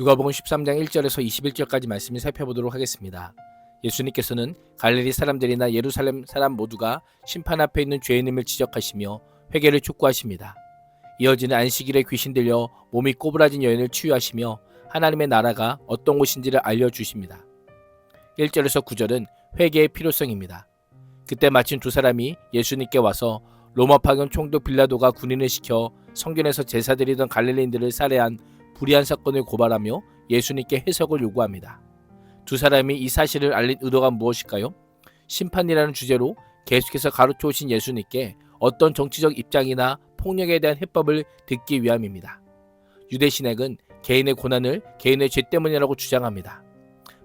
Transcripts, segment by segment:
누가복음 13장 1절에서 21절까지 말씀을 살펴보도록 하겠습니다. 예수님께서는 갈릴리 사람들이나 예루살렘 사람 모두가 심판 앞에 있는 죄인임을 지적하시며 회개를 촉구하십니다. 이어지는 안식일에 귀신 들려 몸이 꼬부라진 여인을 치유하시며 하나님의 나라가 어떤 곳인지를 알려주십니다. 1절에서 9절은 회개의 필요성입니다. 그때 마침 두 사람이 예수님께 와서 로마 파견 총독 빌라도가 군인을 시켜 성전에서 제사 드리던 갈릴리인들을 살해한 불의한 사건을 고발하며 예수님께 해석을 요구합니다. 두 사람이 이 사실을 알린 의도가 무엇일까요? 심판이라는 주제로 계속해서 가르쳐 오신 예수님께 어떤 정치적 입장이나 폭력에 대한 해법을 듣기 위함입니다. 유대 신학은 개인의 고난을 개인의 죄 때문이라고 주장합니다.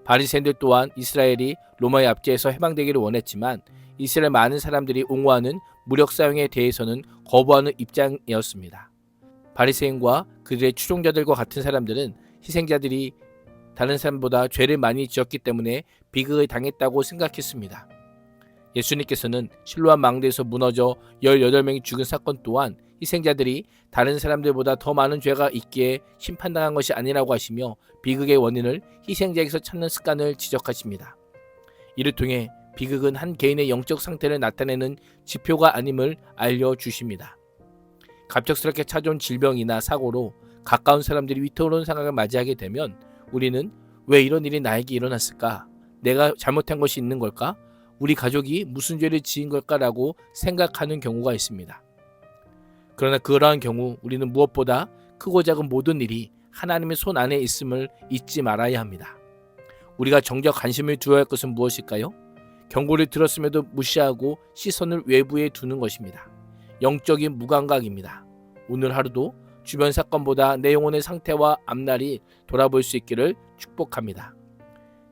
바리새인들 또한 이스라엘이 로마의 압제에서 해방되기를 원했지만 이스라엘 많은 사람들이 옹호하는 무력 사용에 대해서는 거부하는 입장이었습니다. 바리새인과 그들의 추종자들과 같은 사람들은 희생자들이 다른 사람보다 죄를 많이 지었기 때문에 비극을 당했다고 생각했습니다. 예수님께서는 실로암 망대에서 무너져 18명이 죽은 사건 또한 희생자들이 다른 사람들보다 더 많은 죄가 있기에 심판당한 것이 아니라고 하시며 비극의 원인을 희생자에게서 찾는 습관을 지적하십니다. 이를 통해 비극은 한 개인의 영적 상태를 나타내는 지표가 아님을 알려주십니다. 갑작스럽게 찾아온 질병이나 사고로 가까운 사람들이 위태로운 상황을 맞이하게 되면 우리는 왜 이런 일이 나에게 일어났을까? 내가 잘못한 것이 있는 걸까? 우리 가족이 무슨 죄를 지은 걸까라고 생각하는 경우가 있습니다. 그러나 그러한 경우 우리는 무엇보다 크고 작은 모든 일이 하나님의 손 안에 있음을 잊지 말아야 합니다. 우리가 정작 관심을 두어야 할 것은 무엇일까요? 경고를 들었음에도 무시하고 시선을 외부에 두는 것입니다. 영적인 무감각입니다. 오늘 하루도 주변 사건보다 내 영혼의 상태와 앞날이 돌아볼 수 있기를 축복합니다.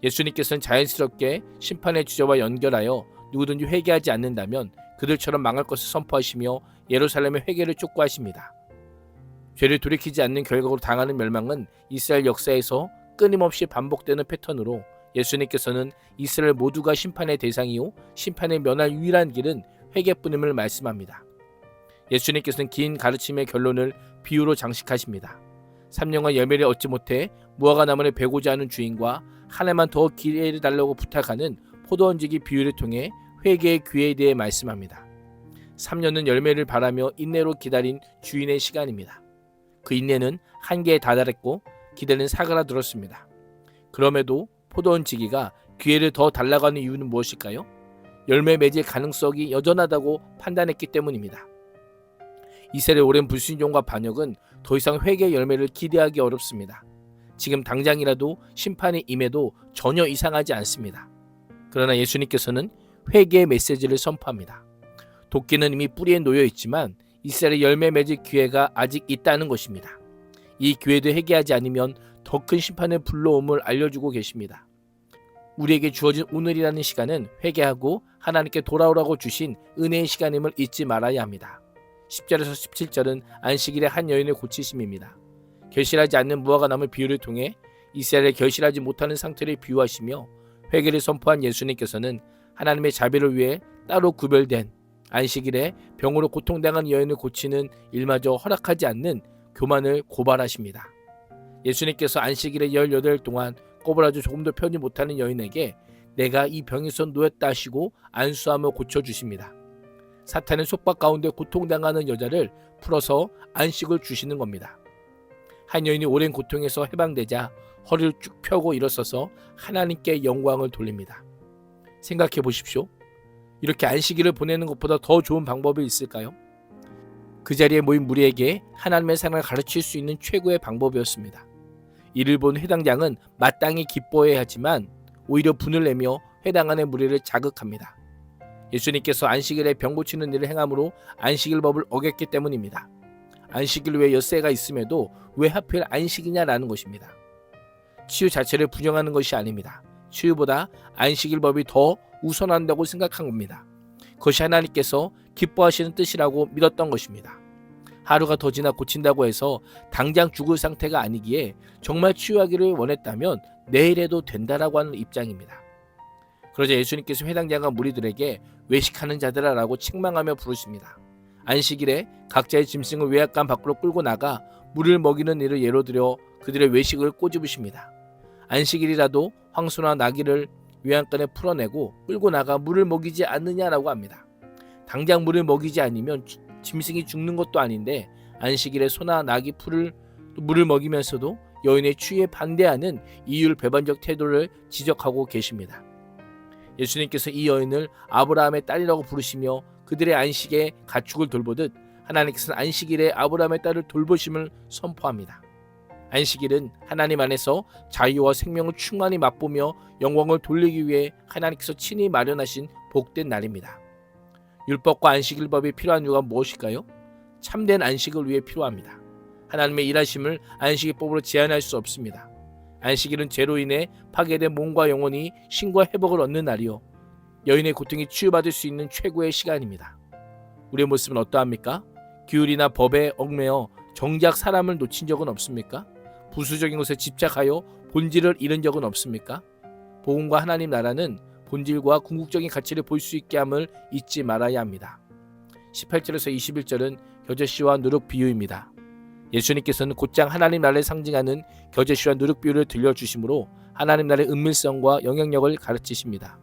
예수님께서는 자연스럽게 심판의 주제와 연결하여 누구든지 회개하지 않는다면 그들처럼 망할 것을 선포하시며 예루살렘의 회개를 촉구하십니다. 죄를 돌이키지 않는 결과로 당하는 멸망은 이스라엘 역사에서 끊임없이 반복되는 패턴으로 예수님께서는 이스라엘 모두가 심판의 대상이요 심판에 면할 유일한 길은 회개뿐임을 말씀합니다. 예수님께서는 긴 가르침의 결론을 비유로 장식하십니다. 3년간 열매를 얻지 못해 무화과 나무를 베고자 하는 주인과 하나만 더 기회를 달라고 부탁하는 포도원지기 비유를 통해 회개의 기회에 대해 말씀합니다. 3년은 열매를 바라며 인내로 기다린 주인의 시간입니다. 그 인내는 한계에 다다랐고 기대는 사그라들었습니다. 그럼에도 포도원지기가 기회를 더 달라고 하는 이유는 무엇일까요? 열매 맺을 가능성이 여전하다고 판단했기 때문입니다. 이스라엘의 오랜 불순종과 반역은 더 이상 회개의 열매를 기대하기 어렵습니다. 지금 당장이라도 심판이 임해도 전혀 이상하지 않습니다. 그러나 예수님께서는 회개의 메시지를 선포합니다. 도끼는 이미 뿌리에 놓여 있지만 이스라엘의 열매 맺을 기회가 아직 있다는 것입니다. 이 기회도 회개하지 않으면 더 큰 심판의 불러옴을 알려주고 계십니다. 우리에게 주어진 오늘이라는 시간은 회개하고 하나님께 돌아오라고 주신 은혜의 시간임을 잊지 말아야 합니다. 10절에서 17절은 안식일에 한 여인을 고치심입니다. 결실하지 않는 무화과 나무 비유를 통해 이스라엘의 결실하지 못하는 상태를 비유하시며 회개를 선포한 예수님께서는 하나님의 자비를 위해 따로 구별된 안식일에 병으로 고통당한 여인을 고치는 일마저 허락하지 않는 교만을 고발하십니다. 예수님께서 안식일에 18일 동안 꼬부라져 조금도 편히 못하는 여인에게 내가 이 병에서 놓였다 하시고 안수하며 고쳐주십니다. 사탄의 속박 가운데 고통당하는 여자를 풀어서 안식을 주시는 겁니다. 한 여인이 오랜 고통에서 해방되자 허리를 쭉 펴고 일어서서 하나님께 영광을 돌립니다. 생각해 보십시오. 이렇게 안식일을 보내는 것보다 더 좋은 방법이 있을까요? 그 자리에 모인 무리에게 하나님의 사랑을 가르칠 수 있는 최고의 방법이었습니다. 이를 본 회당장은 마땅히 기뻐해야 하지만 오히려 분을 내며 회당 안의 무리를 자극합니다. 예수님께서 안식일에 병 고치는 일을 행함으로 안식일법을 어겼기 때문입니다. 안식일 외에 엿새가 있음에도 왜 하필 안식이냐라는 것입니다. 치유 자체를 부정하는 것이 아닙니다. 치유보다 안식일법이 더 우선한다고 생각한 겁니다. 그것이 하나님께서 기뻐하시는 뜻이라고 믿었던 것입니다. 하루가 더 지나 고친다고 해서 당장 죽을 상태가 아니기에 정말 치유하기를 원했다면 내일에도 된다라고 하는 입장입니다. 그러자 예수님께서 회당장과 무리들에게 외식하는 자들아라고 책망하며 부르십니다. 안식일에 각자의 짐승을 외양간 밖으로 끌고 나가 물을 먹이는 일을 예로 들어 그들의 외식을 꼬집으십니다. 안식일이라도 황소나 나귀를 외양간에 풀어내고 끌고 나가 물을 먹이지 않느냐라고 합니다. 당장 물을 먹이지 않으면 짐승이 죽는 것도 아닌데 안식일에 소나 나귀 물을 먹이면서도 여인의 추위에 반대하는 이율배반적 태도를 지적하고 계십니다. 예수님께서 이 여인을 아브라함의 딸이라고 부르시며 그들의 안식에 가축을 돌보듯 하나님께서는 안식일에 아브라함의 딸을 돌보심을 선포합니다. 안식일은 하나님 안에서 자유와 생명을 충만히 맛보며 영광을 돌리기 위해 하나님께서 친히 마련하신 복된 날입니다. 율법과 안식일법이 필요한 이유가 무엇일까요? 참된 안식을 위해 필요합니다. 하나님의 일하심을 안식일법으로 제한할 수 없습니다. 안식일은 죄로 인해 파괴된 몸과 영혼이 신과 회복을 얻는 날이요, 여인의 고통이 치유받을 수 있는 최고의 시간입니다. 우리의 모습은 어떠합니까? 규율이나 법에 얽매여 정작 사람을 놓친 적은 없습니까? 부수적인 것에 집착하여 본질을 잃은 적은 없습니까? 복음과 하나님 나라는 본질과 궁극적인 가치를 볼 수 있게 함을 잊지 말아야 합니다. 18절에서 21절은 겨자씨와 누룩 비유입니다. 예수님께서는 곧장 하나님 나라를 상징하는 겨자씨와 누룩 비유를 들려주심으로 하나님 나라의 은밀성과 영향력을 가르치십니다.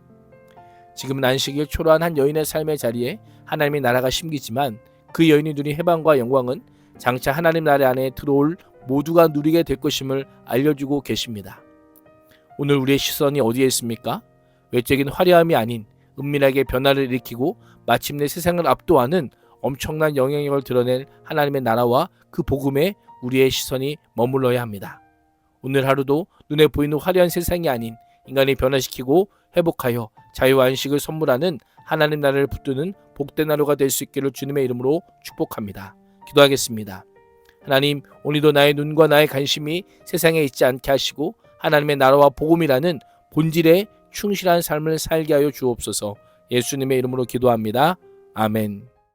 지금은 안식일 초라한 한 여인의 삶의 자리에 하나님의 나라가 심기지만 그 여인이 누린 해방과 영광은 장차 하나님 나라 안에 들어올 모두가 누리게 될 것임을 알려주고 계십니다. 오늘 우리의 시선이 어디에 있습니까? 외적인 화려함이 아닌 은밀하게 변화를 일으키고 마침내 세상을 압도하는 엄청난 영향력을 드러낼 하나님의 나라와 그 복음에 우리의 시선이 머물러야 합니다. 오늘 하루도 눈에 보이는 화려한 세상이 아닌 인간이 변화시키고 회복하여 자유와 안식을 선물하는 하나님 나라를 붙드는 복된 하루가 될 수 있기를 주님의 이름으로 축복합니다. 기도하겠습니다. 하나님, 오늘도 나의 눈과 나의 관심이 세상에 있지 않게 하시고 하나님의 나라와 복음이라는 본질에 충실한 삶을 살게 하여 주옵소서. 예수님의 이름으로 기도합니다. 아멘.